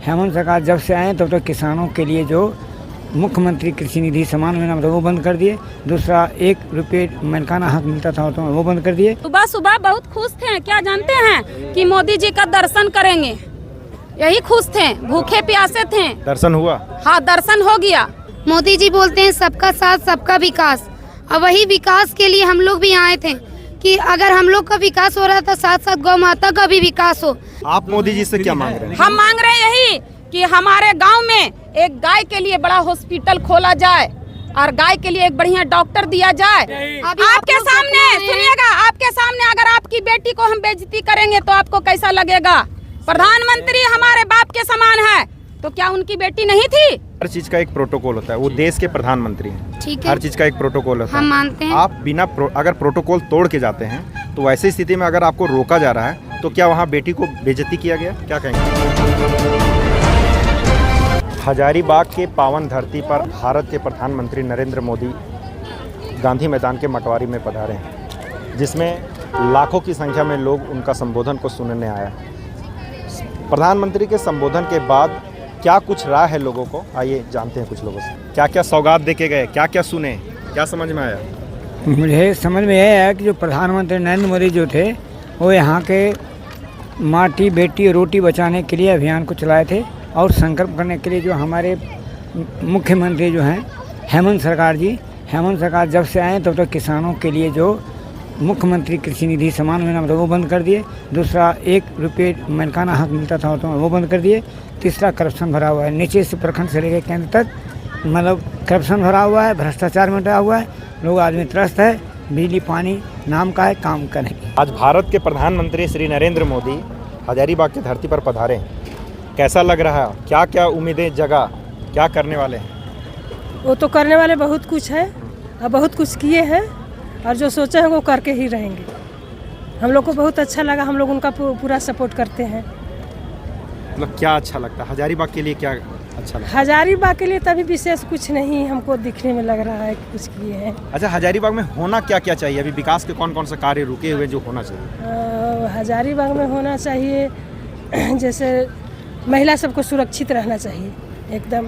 हेमंत सरकार जब से आए तब तो किसानों के लिए जो मुख्यमंत्री कृषि निधि सम्मान योजना वो बंद कर दिए। दूसरा 1 रुपये मलिकाना हक मिलता था तो वो बंद कर दिए। सुबह सुबह बहुत खुश थे, क्या जानते हैं कि मोदी जी का दर्शन करेंगे, यही खुश थे, भूखे प्यासे थे। दर्शन हुआ? हाँ, दर्शन हो गया। मोदी जी बोलते हैं सबका साथ सबका विकास, और वही विकास के लिए हम लोग भी आए थे कि अगर हम लोग का विकास हो रहा था साथ साथ गौ माता का भी विकास हो। आप मोदी जी से क्या मांग रहे हैं? हम मांग रहे हैं यही कि हमारे गांव में एक गाय के लिए बड़ा हॉस्पिटल खोला जाए और गाय के लिए एक बढ़िया डॉक्टर दिया जाए। आपके सामने सुनिएगा, आपके सामने अगर आपकी बेटी को हम बेइज्जती करेंगे तो आपको कैसा लगेगा? प्रधानमंत्री हमारे बाप के समान है, तो क्या उनकी बेटी नहीं थी? हर चीज का एक प्रोटोकॉल होता है, वो देश के प्रधानमंत्री हैं। ठीक है, हर चीज का एक प्रोटोकॉल होता है, हम मानते हैं। आप बिना अगर प्रोटोकॉल तोड़ के जाते हैं तो वैसी स्थिति में अगर आपको रोका जा रहा है तो क्या वहाँ बेटी को बेइज्जती किया गया? क्या कहेंगे? हजारीबाग के पावन धरती पर भारत के प्रधानमंत्री नरेंद्र मोदी गांधी मैदान के मटवारी में पधारे हैं, जिसमें लाखों की संख्या में लोग उनका संबोधन को सुनने आया। प्रधानमंत्री के संबोधन के बाद क्या कुछ राय है लोगों को, आइए जानते हैं कुछ लोगों से। क्या क्या सौगात देके गए, क्या क्या सुने, क्या समझ में आया? मुझे समझ में यह है कि जो प्रधानमंत्री नरेंद्र मोदी जो थे वो यहाँ के माटी बेटी रोटी बचाने के लिए अभियान को चलाए थे, और संकल्प करने के लिए जो हमारे मुख्यमंत्री जो हैं हेमंत सरकार जब से आए तब तो किसानों के लिए जो मुख्यमंत्री कृषि निधि सम्मान योजना वो बंद कर दिए। दूसरा 1 रुपये मलिकाना हक मिलता था तो वो बंद कर दिए। तीसरा करप्शन भरा हुआ है, नीचे से प्रखंड से लेकर केंद्र तक, मतलब करप्शन भरा हुआ है, भ्रष्टाचार में डरा हुआ है, लोग आदमी त्रस्त है, बिजली पानी नाम का है, काम करेंगे। आज भारत के प्रधानमंत्री श्री नरेंद्र मोदी हजारीबाग की धरती पर पधारे हैं, कैसा लग रहा है? क्या क्या उम्मीदें जगा, क्या करने वाले हैं? वो तो करने वाले बहुत कुछ है और बहुत कुछ किए हैं, और जो सोचे हैं वो करके ही रहेंगे। हम लोग को बहुत अच्छा लगा, हम लोग उनका पूरा सपोर्ट करते हैं। मतलब क्या अच्छा लगता है हजारीबाग के लिए, क्या अच्छा लगता है? हजारीबाग के लिए तभी विशेष कुछ नहीं हमको दिखने में लग रहा है कि कुछ किए हैं। अच्छा, हजारीबाग में होना क्या क्या चाहिए? अभी विकास के कौन कौन से कार्य रुके हुए जो होना चाहिए? हजारीबाग में होना चाहिए जैसे महिला सबको सुरक्षित रहना चाहिए एकदम।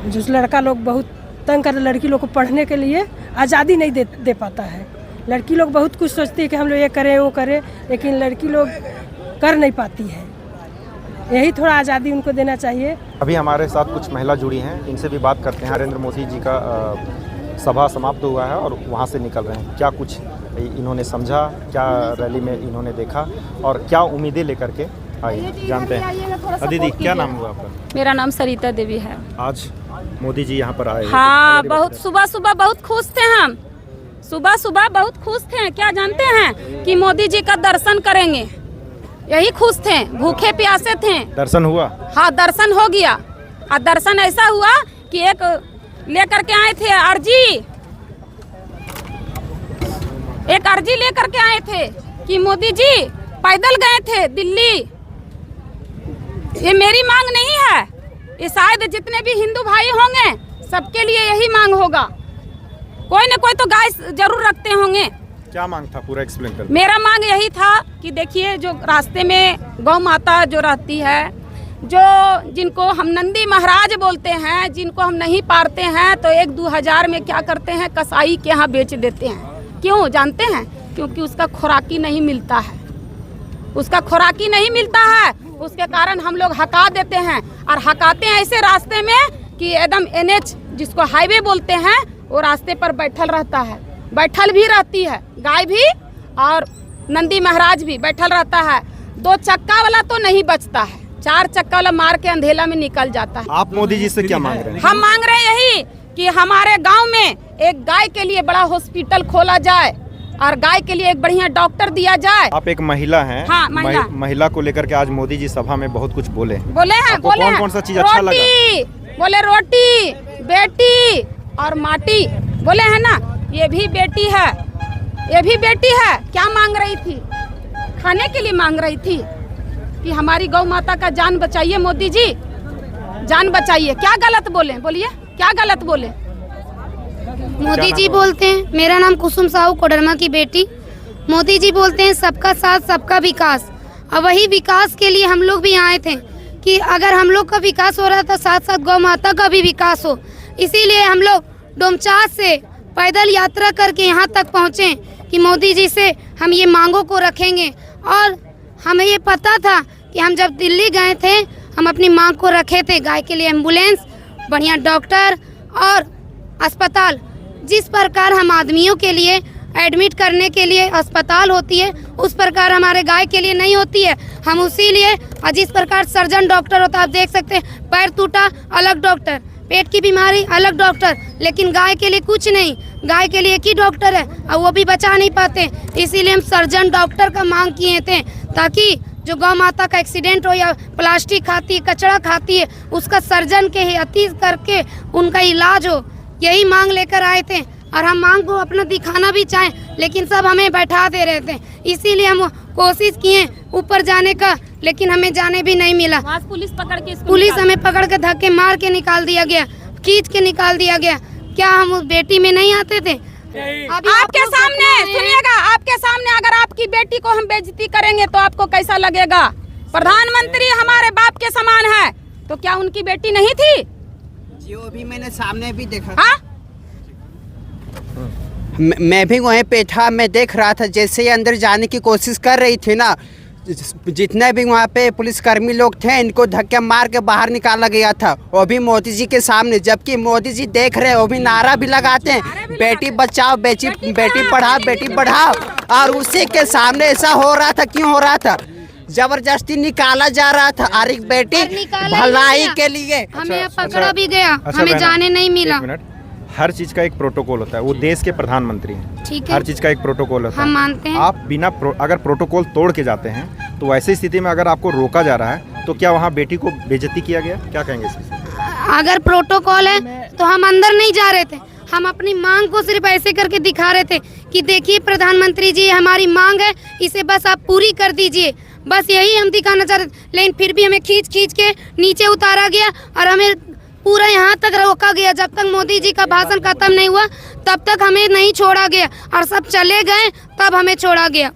जो लड़का लोग बहुत तंग कर, लड़की लोग को पढ़ने के लिए आज़ादी नहीं दे पाता है। लड़की लोग बहुत कुछ सोचती है कि हम लोग ये करें वो करें, लेकिन लड़की लोग कर नहीं पाती है। यही थोड़ा आज़ादी उनको देना चाहिए। अभी हमारे साथ कुछ महिला जुड़ी हैं, इनसे भी बात करते हैं। नरेंद्र मोदी जी का सभा समाप्त हुआ है और वहाँ से निकल रहे हैं। क्या कुछ इन्होंने समझा, क्या रैली में इन्होंने देखा और क्या उम्मीदें लेकर के आइए जानते हैं। दीदी, क्या नाम हुआ आपका? मेरा नाम सरिता देवी है। आज मोदी जी यहाँ पर आए? हाँ, बहुत सुबह सुबह बहुत खुश थे हम, सुबह सुबह बहुत खुश थे, क्या जानते हैं कि मोदी जी का दर्शन करेंगे, यही खुश थे, भूखे प्यासे थे। दर्शन हुआ? हाँ, दर्शन हो गया। और दर्शन ऐसा हुआ कि एक लेकर के आए थे अर्जी, एक अर्जी लेकर के आए थे कि मोदी जी पैदल गए थे दिल्ली। ये मेरी मांग नहीं है, ये शायद जितने भी हिंदू भाई होंगे सबके लिए यही मांग होगा। कोई न कोई तो गाय जरूर रखते होंगे। क्या मांग था, पूरा एक्सप्लेन कर। मेरा मांग यही था कि देखिए, जो रास्ते में गौ माता जो रहती है, जो जिनको हम नंदी महाराज बोलते हैं, जिनको हम नहीं पारते हैं, तो 1-2 हज़ार में क्या करते हैं, कसाई के यहाँ बेच देते हैं। क्यों जानते हैं? क्योंकि उसका खुराकी नहीं मिलता है, उसका खुराकी नहीं मिलता है, उसके कारण हम लोग हका देते हैं। और हकाते हैं ऐसे रास्ते में कि एकदम NH जिसको हाईवे बोलते हैं, वो रास्ते पर बैठल रहता है, बैठल भी रहती है गाय भी, और नंदी महाराज भी बैठल रहता है। 2 चक्का वाला तो नहीं बचता है, 4 चक्का वाला मार के अंधेला में निकल जाता है। आप मोदी जी से क्या मांग रहे हैं? हम मांग रहे हैं यही कि हमारे गांव में एक गाय के लिए बड़ा हॉस्पिटल खोला जाए और गाय के लिए एक बढ़िया डॉक्टर दिया जाए। आप एक महिला हैं। हाँ, महिला को लेकर के आज मोदी जी सभा में बहुत कुछ बोले हैं। कौन सा चीज अच्छा लगा? बोले रोटी, बेटी और माटी, बोले है ना, ये भी बेटी है, ये भी बेटी है। क्या मांग रही थी? खाने के लिए मांग रही थी कि हमारी गौ माता का जान बचाइए मोदी जी, जान बचाइए। क्या गलत बोले? बोलिए, क्या गलत बोले? मोदी जी बोलते हैं, मेरा नाम कुसुम साहू, कोडरमा की बेटी। मोदी जी बोलते हैं सबका साथ सबका विकास, और वही विकास के लिए हम लोग भी आए थे कि अगर हम लोग का विकास हो रहा है तो साथ साथ गौ माता का भी विकास हो। इसीलिए हम लोग डोमचांच से पैदल यात्रा करके यहाँ तक पहुँचे कि मोदी जी से हम ये मांगों को रखेंगे। और हमें ये पता था कि हम जब दिल्ली गए थे हम अपनी मांग को रखे थे, गाय के लिए एम्बुलेंस, बढ़िया डॉक्टर और अस्पताल। जिस प्रकार हम आदमियों के लिए एडमिट करने के लिए अस्पताल होती है उस प्रकार हमारे गाय के लिए नहीं होती है। हम उसी लिए जिस प्रकार सर्जन डॉक्टर होता है, आप देख सकते हैं, पैर टूटा अलग डॉक्टर, पेट की बीमारी अलग डॉक्टर, लेकिन गाय के लिए कुछ नहीं। गाय के लिए एक ही डॉक्टर है और वो भी बचा नहीं पाते। इसीलिए हम सर्जन डॉक्टर का मांग किए थे ताकि जो गौ माता का एक्सीडेंट हो या प्लास्टिक खाती है, कचरा खाती है, उसका सर्जन के हत्या करके उनका इलाज हो। यही मांग लेकर आए थे और हम मांग को अपना दिखाना भी चाहें, लेकिन सब हमें बैठा दे रहे थे। इसीलिए हम कोशिश किए ऊपर जाने का, लेकिन हमें जाने भी नहीं मिला। पुलिस हमें पकड़ के धक्के मार के निकाल दिया गया, खींच के निकाल दिया गया। क्या हम उस बेटी में नहीं आते थे? आपके सामने सुनिएगा, आपके सामने अगर आपकी बेटी को हम बेइज्जती करेंगे तो आपको कैसा लगेगा? प्रधानमंत्री हमारे बाप के समान है, तो क्या उनकी बेटी नहीं थी? जो भी मैंने सामने भी देखा। हाँ? मैं भी वहीं पे था, मैं देख रहा था जैसे ही अंदर जाने की कोशिश कर रही थी ना, जितने भी वहाँ पे पुलिसकर्मी लोग थे इनको धक्के मार के बाहर निकाला गया था, वो भी मोदी जी के सामने। जबकि मोदी जी देख रहे हैं, वो भी नारा भी लगाते हैं, बेटी बचाओ, बेटी पढ़ाओ, बेटी बढ़ाओ, और उसी के सामने ऐसा हो रहा था। क्यों हो रहा था? जबरदस्ती निकाला जा रहा था। और एक बेटी भलाई के लिए हमें पकड़ा भी गया, हमें जाने नहीं मिला। हर चीज का एक प्रोटोकॉल होता है, वो देश के प्रधानमंत्री हैं, ठीक है, हर चीज का एक प्रोटोकॉल होता है, हम मानते हैं। आप बिना अगर प्रोटोकॉल तोड़ के जाते हैं तो ऐसी स्थिति में अगर आपको रोका जा रहा है तो क्या वहाँ बेटी को बेइज्जती किया गया? क्या कहेंगे इसमें? अगर प्रोटोकॉल है तो हम अंदर नहीं जा रहे थे, हम अपनी मांग को सिर्फ ऐसे करके दिखा रहे थे कि देखिए प्रधानमंत्री जी, हमारी मांग है, इसे बस आप पूरी कर दीजिए। बस यही हम दिखाना चाहते थे, लेकिन फिर भी हमें खींच के नीचे उतारा गया और हमें पूरा यहाँ तक रोका गया। जब तक मोदी जी का भाषण खत्म नहीं हुआ तब तक हमें नहीं छोड़ा गया, और सब चले गए तब हमें छोड़ा गया।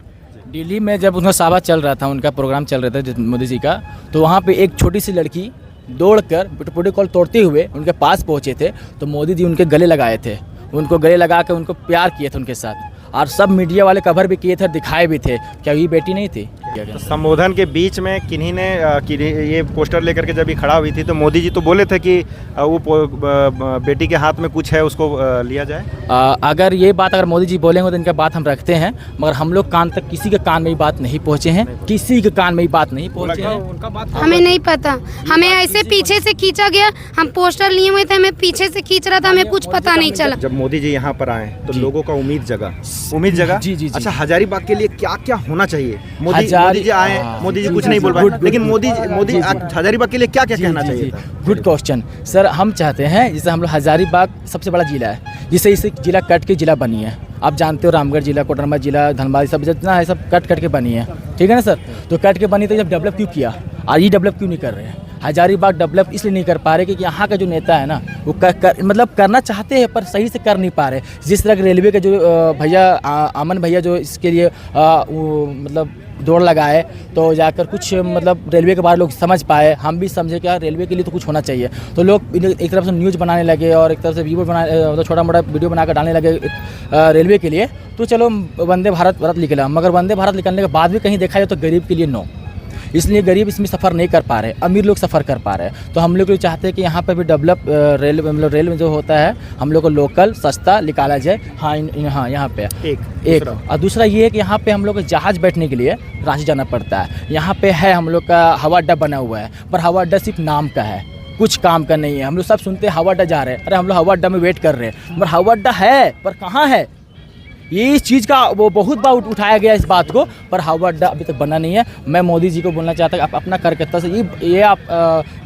दिल्ली में जब उनका सभा चल रहा था, उनका प्रोग्राम चल रहा था मोदी जी का, तो वहाँ पे एक छोटी सी लड़की दौड़कर प्रोटोकॉल तोड़ते हुए उनके पास पहुँचे थे, तो मोदी जी उनके गले लगाए थे, उनको गले लगा के उनको प्यार किए थे उनके साथ, और सब मीडिया वाले कवर भी किए थे, दिखाए भी थे। क्या ये बेटी नहीं थी? तो संबोधन के बीच में किन्हीं ने ये पोस्टर लेकर के जब ये खड़ा हुई थी तो मोदी जी तो बोले थे कि वो बेटी के हाथ में कुछ है, उसको लिया जाए। अगर ये बात अगर मोदी जी बोलेंगे तो इनका बात हम रखते हैं, मगर हम लोग कान तक किसी के कान में ये बात नहीं पहुँचे हैं, किसी के कान में ये बात नहीं पहुँचे हैं। हमें नहीं पता, हमें ऐसे पीछे से खींचा गया, हम पोस्टर लिए हुए थे, हमें पीछे से खींच रहा था, हमें कुछ पता नहीं चला। जब मोदी जी यहाँ पर आए तो लोगों का उम्मीद जगा। जी। अच्छा, हजारीबाग के लिए क्या क्या होना चाहिए? मोदी जी आए, मोदी जी कुछ नहीं बोल पाए, लेकिन मोदी हजारीबाग के लिए क्या क्या कहना चाहिए? Good question sir. हम चाहते हैं, जैसे हम लोग हजारीबाग सबसे बड़ा जिला है, जिसे इसे जिला कट के जिला बनी है। आप जानते हो रामगढ़ जिला, कोडरमा जिला, धनबाद, सब जितना है सब कट के बनी है, ठीक है ना सर? तो कट के बनी तो जब डेवलप क्यों किया, आज ये डेवलप क्यों नहीं कर रहे हैं? हजारीबाग डेवलप इसलिए नहीं कर पा रहे क्योंकि यहाँ का जो नेता है ना, वो मतलब करना चाहते हैं पर सही से कर नहीं पा रहे। जिस तरह रेलवे के जो भैया अमन भैया जो इसके लिए मतलब दौड़ लगाए, तो जाकर कुछ मतलब रेलवे के बारे लोग समझ पाए, हम भी समझे कि यार रेलवे के लिए तो कुछ होना चाहिए। तो लोग एक तरफ से न्यूज़ बनाने लगे और एक तरफ से वीडियो मतलब छोटा मोटा वीडियो बनाकर डालने लगे रेलवे के लिए। तो चलो वंदे भारत निकला, मगर वंदे भारत निकलने के बाद भी कहीं देखा जाए तो गरीब के लिए नो, इसलिए गरीब इसमें सफ़र नहीं कर पा रहे, अमीर लोग सफ़र कर पा रहे हैं। तो हम लोग ये चाहते हैं कि यहाँ पर भी डेवलप रेल में जो होता है हम लोग को लोकल सस्ता निकाला जाए। हाँ यहाँ पे एक और दूसरा ये है कि यहाँ पे हम लोग को जहाज़ बैठने के लिए रांची जाना पड़ता है। यहाँ पे है हम लोग का हवा अड्डा बना हुआ है, पर हवा अड्डा सिर्फ नाम का है, कुछ काम का नहीं है। हम लोग सब सुनते हैं हवा अड्डा जा रहे हैं, अरे हम लोग हवा अड्डा में वेट कर रहे हैं, पर हवा अड्डा है पर कहाँ है? ये इस चीज़ का वो बहुत बार उठाया गया इस बात को, पर हवा अड्डा अभी तक बना नहीं है। मैं मोदी जी को बोलना चाहता हूँ, आप अपना करकत्ता से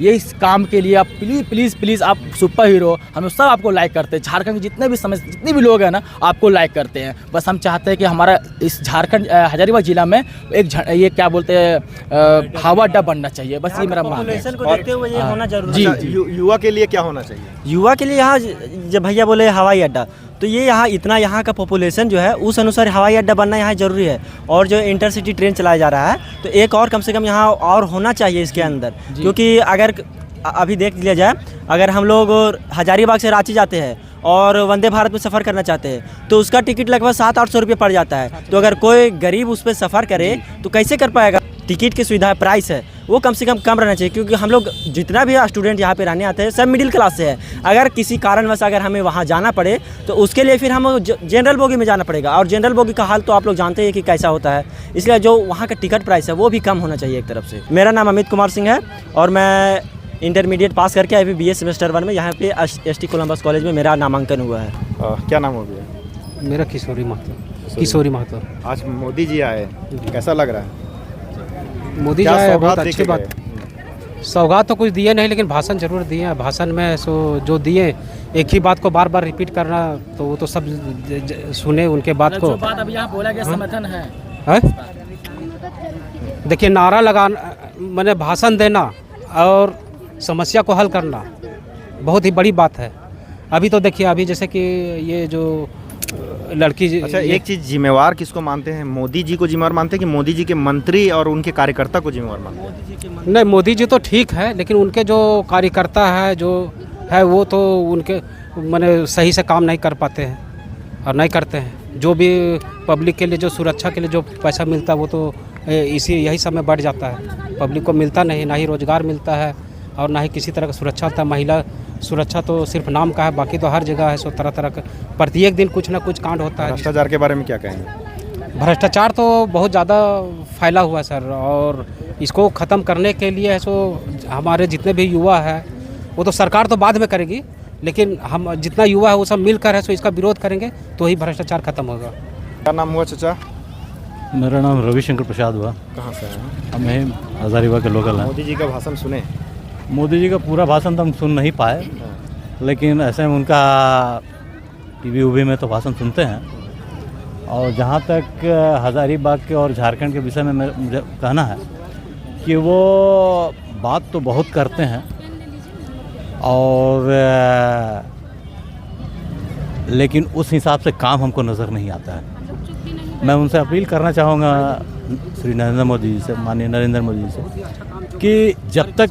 ये इस काम के लिए आप प्लीज़ आप सुपर हीरो, हम सब आपको लाइक करते हैं। झारखंड के जितने भी लोग हैं ना, आपको लाइक करते हैं। बस हम चाहते हैं कि हमारा इस झारखंड हजारीबाग जिला में ये क्या बोलते हैं हवा अड्डा बनना चाहिए। बस ये मेरा मांग है। जी, युवा के लिए क्या होना चाहिए? युवा के लिए यहाँ जब भैया बोले हवाई अड्डा, तो ये यहाँ का पॉपुलेशन जो है उस अनुसार हवाई अड्डा बनना यहाँ ज़रूरी है। और जो इंटरसिटी ट्रेन चलाया जा रहा है तो एक और कम से कम यहाँ और होना चाहिए इसके अंदर, क्योंकि अगर अभी देख लिया जाए, अगर हम लोग हजारीबाग से रांची जाते हैं और वंदे भारत में सफ़र करना चाहते हैं तो उसका टिकट लगभग 700-800 रुपये पड़ जाता है। तो अगर कोई गरीब उस पर सफ़र करे तो कैसे कर पाएगा? टिकट की सुविधा प्राइस है वो कम से कम रहना चाहिए, क्योंकि हम लोग जितना भी स्टूडेंट यहाँ पे रहने आते हैं सब मिडिल क्लास से है। अगर किसी कारणवश अगर हमें वहाँ जाना पड़े तो उसके लिए फिर हम जनरल बोगी में जाना पड़ेगा, और जनरल बोगी का हाल तो आप लोग जानते हैं कि कैसा होता है। इसलिए जो वहाँ का टिकट प्राइस है वो भी कम होना चाहिए एक तरफ से। मेरा नाम अमित कुमार सिंह है और मैं इंटरमीडिएट पास करके अभी BA सेमेस्टर 1 में यहाँ पे ST कोलंबस कॉलेज में मेरा नामांकन हुआ है। क्या नाम हो गया? मेरा किशोरी महतो। आज मोदी जी आए, कैसा लग रहा है? मोदी जी आए, बहुत अच्छी बात। सौगात तो कुछ दिए नहीं, लेकिन भाषण जरूर दिए हैं। भाषण में जो दिए, एक ही बात को बार बार रिपीट करना, तो वो तो सब सुने उनके बात को। बात अभी यहाँ बोला गया समर्थन है। देखिए, नारा लगाना मैंने भाषण देना और समस्या को हल करना बहुत ही बड़ी बात है। अभी तो देखिए, अभी जैसे कि ये जो लड़की, अच्छा एक चीज़, जिम्मेवार किसको मानते हैं? मोदी जी को जिम्मेवार मानते हैं कि मोदी जी के मंत्री और उनके कार्यकर्ता को जिम्मेवार मानते हैं? नहीं, मोदी जी तो ठीक है, लेकिन उनके जो कार्यकर्ता है जो है वो तो उनके माने सही से काम नहीं कर पाते हैं और नहीं करते हैं। जो भी पब्लिक के लिए, जो सुरक्षा के लिए जो पैसा मिलता है वो तो यही सब में बढ़ जाता है। पब्लिक को मिलता नहीं, ना ही रोज़गार मिलता है और ना ही किसी तरह का सुरक्षा होता है। महिला सुरक्षा तो सिर्फ नाम का है, बाकी तो हर जगह है। सो तरह तरह का प्रत्येक दिन कुछ ना कुछ कांड होता है। भ्रष्टाचार के बारे में क्या कहेंगे? भ्रष्टाचार तो बहुत ज़्यादा फैला हुआ है सर, और इसको ख़त्म करने के लिए सो हमारे जितने भी युवा है, वो तो सरकार तो बाद में करेगी, लेकिन हम जितना युवा है वो सब मिलकर है सो इसका विरोध करेंगे तो ही भ्रष्टाचार खत्म होगा। क्या नाम हुआ चाचा? मेरा नाम रविशंकर प्रसाद हुआ। कहाँ से हैं? हम यहीं हजारीबाग के लोकल हैं। मोदी जी का भाषण सुने? मोदी जी का पूरा भाषण तो हम सुन नहीं पाए, लेकिन ऐसे में उनका टीवी में तो भाषण सुनते हैं। और जहाँ तक हजारीबाग के और झारखंड के विषय में मुझे कहना है कि वो बात तो बहुत करते हैं, और लेकिन उस हिसाब से काम हमको नज़र नहीं आता है। मैं उनसे अपील करना चाहूँगा श्री नरेंद्र मोदी जी से, माननीय नरेंद्र मोदी जी से, कि जब तक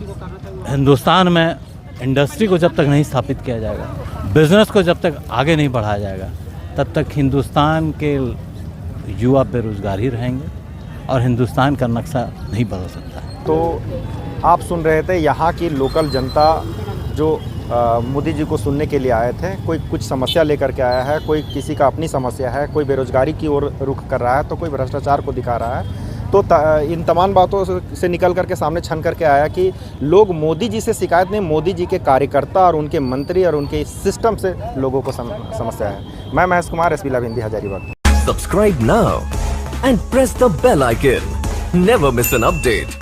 हिंदुस्तान में इंडस्ट्री को जब तक नहीं स्थापित किया जाएगा, बिज़नेस को जब तक आगे नहीं बढ़ाया जाएगा, तब तक हिंदुस्तान के युवा बेरोजगार ही रहेंगे और हिंदुस्तान का नक्शा नहीं बदल सकता है। तो आप सुन रहे थे यहाँ की लोकल जनता जो मोदी जी को सुनने के लिए आए थे। कोई कुछ समस्या लेकर के आया है, कोई किसी का अपनी समस्या है, कोई बेरोजगारी की ओर रुख कर रहा है, तो कोई भ्रष्टाचार को दिखा रहा है। तो इन तमाम बातों से निकल करके सामने छन करके आया कि लोग मोदी जी से शिकायत नहीं, मोदी जी के कार्यकर्ता और उनके मंत्री और उनके सिस्टम से लोगों को समस्या है। मैं Mahesh Kumar, SB live Hindi, Hazaribagh. Subscribe now and press the bell icon. Never miss an update.